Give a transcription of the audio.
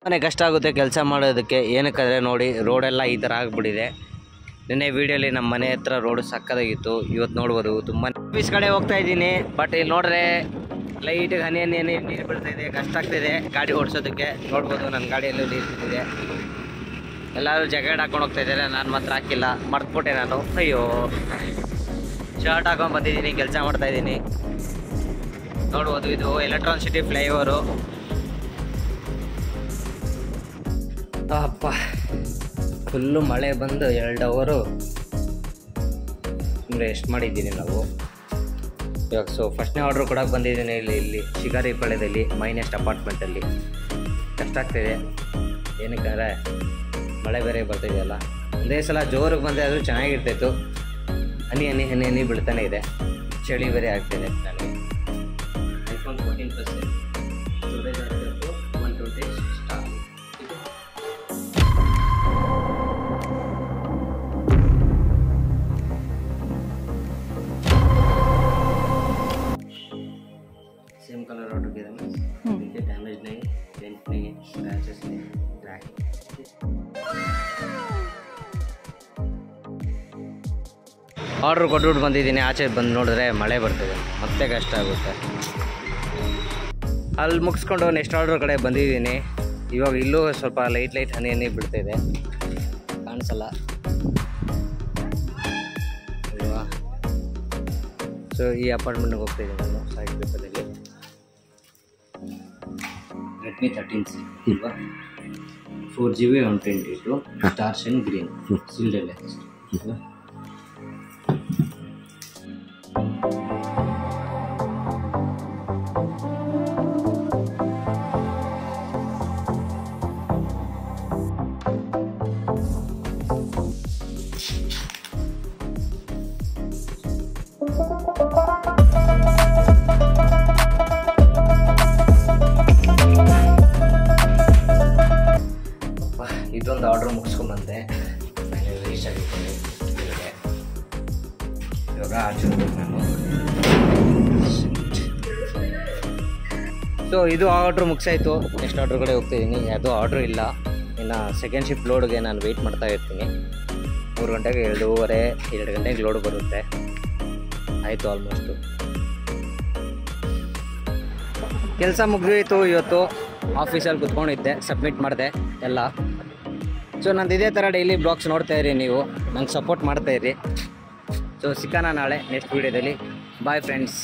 ತುಂಬಾ ಕಷ್ಟ ಆಗುತ್ತೆ ಕೆಲಸ ಮಾಡೋದಕ್ಕೆ. ಏನಕ್ಕಂದರೆ ನೋಡಿ ರೋಡೆಲ್ಲ ಈ ಥರ ಆಗಿಬಿಟ್ಟಿದೆ. ನಿನ್ನೆ ವೀಡಿಯೋಲಿ ನಮ್ಮ ಮನೆ ಹತ್ರ ರೋಡು ಸಕ್ಕದಾಗಿತ್ತು. ಇವತ್ತು ನೋಡ್ಬೋದು ತುಂಬ ಆಫೀಸ್ ಕಡೆ ಹೋಗ್ತಾ ಇದ್ದೀನಿ. ಬಟ್ ಇಲ್ಲಿ ನೋಡ್ರೆ ಲೈಟಿಗೆ ಹನಿ ನೀರು ಬೀಳ್ತಾ ಇದೆ. ಕಷ್ಟ ಆಗ್ತಿದೆ ಗಾಡಿ ಓಡಿಸೋದಕ್ಕೆ. ನೋಡ್ಬೋದು ನನ್ನ ಗಾಡಿಯಲ್ಲೂ ನೀರು ಬಿದ್ದಿದೆ. ಎಲ್ಲರೂ ಜಾಕೆಟ್ ಹಾಕೊಂಡು ಹೋಗ್ತಾ ಇದ್ದಾರೆ, ನಾನು ಮಾತ್ರ ಹಾಕಿಲ್ಲ, ಮರ್ತ್ಬಿಟ್ಟೆ ನಾನು. ಅಯ್ಯೋ, ಶರ್ಟ್ ಹಾಕೊಂಡು ಬಂದಿದ್ದೀನಿ, ಕೆಲಸ ಮಾಡ್ತಾಯಿದ್ದೀನಿ. ನೋಡ್ಬೋದು ಇದು ಎಲೆಕ್ಟ್ರಾನಿಕ್ ಸಿಟಿ ಫ್ಲೈಓವರು. ಅಪ್ಪ, ಫುಲ್ಲು ಮಳೆ ಬಂದು 2 ಅವರು ರೆಸ್ಟ್ ಮಾಡಿದ್ದೀನಿ ನಾವು ಇವಾಗ. ಸೊ ಫಸ್ಟ್ನೇ ಆರ್ಡ್ರ್ ಕೊಡೋಕೆ ಬಂದಿದ್ದೀನಿ ಇಲ್ಲಿ ಶಿಕಾರಿಪಾಳ್ಯದಲ್ಲಿ ಮೈನೆಸ್ಟ್ ಅಪಾರ್ಟ್ಮೆಂಟಲ್ಲಿ. ಕಷ್ಟ ಆಗ್ತಿದೆ, ಏನಕ್ಕಂದರೆ ಮಳೆ ಬೇರೆ ಬರ್ತಿದೆಯಲ್ಲ. ಒಂದೇ ಸಲ ಜೋರಿಗೆ ಬಂದರೆ ಆದರೂ ಚೆನ್ನಾಗಿರ್ತಾಯಿತ್ತು. ಹನಿ ಬೀಳ್ತಾನೆ ಇದೆ. ಚಳಿ ಬೇರೆ ಆಗ್ತಿದೆ. ನನಗೆ iPhone 14 Plus ಸ್ಟೋರೇಜ್ ಆಗಿತ್ತು 120 ಸ್ಟಾರ್. सेम कलर ऑर्डर किया था मैं. देखिए डैमेज नहीं, डेंट नहीं है, स्क्रैचेस नहीं, क्रैक. ಆರ್ಡ್ರ್ ಕೊಟ್ಬಿಟ್ಟು ಬಂದಿದ್ದೀನಿ. ಆಚೆ ಬಂದು ನೋಡಿದ್ರೆ ಮಳೆ ಬರ್ತಿದೆ, ಮತ್ತೆ ಕಷ್ಟ ಆಗುತ್ತೆ. ಅಲ್ಲಿ ಮುಗಿಸ್ಕೊಂಡು ನೆಕ್ಸ್ಟ್ ಆರ್ಡ್ರ್ ಕಡೆ ಬಂದಿದ್ದೀನಿ. ಇವಾಗ ಇಲ್ಲೂ ಸ್ವಲ್ಪ ಲೈಟ್ ಹನಿ ಬಿಡ್ತಾಯಿದೆ, ಕಾಣಿಸಲ್ಲ ಅಲ್ವಾ. ಸೊ ಈ ಅಪಾರ್ಟ್ಮೆಂಟ್ಗೆ ಹೋಗ್ತಾಯಿದ್ದೀನಿ ನಾನು ಸಾಯಿ ಪೇಪರಲ್ಲಿ. ರೆಡ್ಮಿ 13C ಇಲ್ವಾ, 4GB 128 star shine green sealed ಅಲ್ವಾ. ಇದೊಂದು ಆರ್ಡ್ರ್ ಮುಗಿಸ್ಕೊಂಬಂದೆ. ನಾನು ರೀಚ್ ಆಗಿದ್ದೀನಿ ಇವಾಗ ಆಚೆ ಹೋಗ್ಬೇಕು ನಾನು. ಸೊ ಇದು ಆರ್ಡ್ರ್ ಮುಗಿಸಾಯಿತು. ನೆಕ್ಸ್ಟ್ ಆರ್ಡ್ರ್ ಕಡೆ ಹೋಗ್ತಾಯಿದ್ದೀನಿ. ಯಾವುದೋ ಆರ್ಡ್ರ್ ಇಲ್ಲ. ಇನ್ನು ಸೆಕೆಂಡ್ ಶಿಫ್ಟ್ ಲೋಡ್ಗೆ ನಾನು ವೆಯ್ಟ್ ಮಾಡ್ತಾ ಇರ್ತೀನಿ. 3 ಗಂಟೆಗೆ 2 ಗಂಟೆಗೆ ಲೋಡ್ ಬರುತ್ತೆ. ಆಯಿತು, ಆಲ್ಮೋಸ್ಟು ಕೆಲಸ ಮುಗಿದೋಯ್ತು. ಇವತ್ತು ಆಫೀಸಲ್ಲಿ ಕುತ್ಕೊಂಡಿದ್ದೆ, ಸಬ್ಮಿಟ್ ಮಾಡಿದೆ ಎಲ್ಲ. ಸೊ ನಂದು ಇದೇ ಥರ ಡೈಲಿ ಬ್ಲಾಗ್ಸ್ ನೋಡ್ತಾಯಿರಿ ನೀವು, ನಂಗೆ ಸಪೋರ್ಟ್ ಮಾಡ್ತಾಯಿರಿ. ಸೊ ಸಿಕ್ಕೋಣ ನಾಳೆ ನೆಕ್ಸ್ಟ್ ವೀಡಿಯೋದಲ್ಲಿ. Bye friends.